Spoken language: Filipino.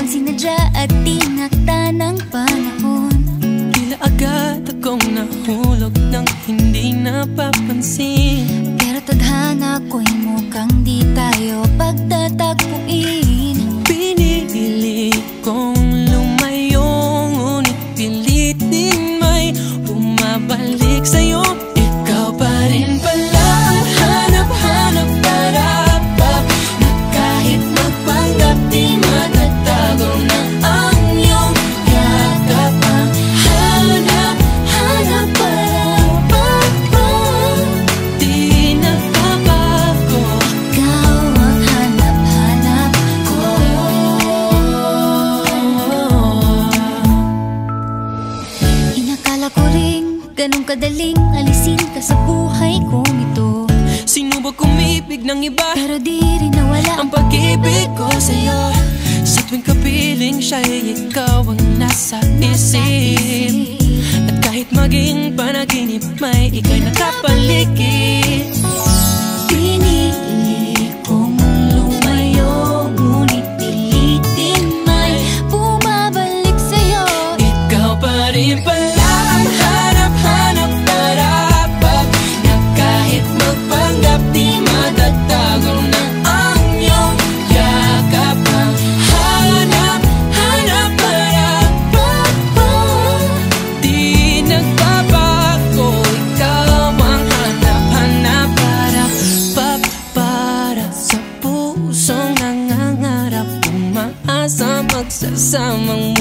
sinadya at tinakda ng panahon. Tila agad akong nahulog nang hindi napapansin. Pero tadhana ko'y mukhang di tayo pagtatagpuin. Pinili kong lumayo, ngunit pilit din may bumabalik sa'yo. Ikaw pa rin pala ang hanap-hanap para na kahit magpanggap di matatago na ang iyong yakap. Ang hanap-hanap para di nagbabago. Ikaw ang hanap-hanap ko. Inakala ko rin ganun kadaling alisin ka sa buhay kong ito. Sinubok umibig ng iba, pero di rin nawala ang pag-ibig ko sa'yo. Sa tuwing kapiling siya'y ikaw ang nasa isip. At kahit maging panaginip, may ika'y nakapaligid. Pinili kong lumayo, ngunit pilitin may bumabalik sa'yo. Ikaw pa rin pala ang hanap-hanap para na kahit magpanggap di matatago na ang iyong yakap. Ang hanap-hanap para di nagbabago. Ikaw ang hanap-hanap para sa pusong nangangarap, umaasa magsasamang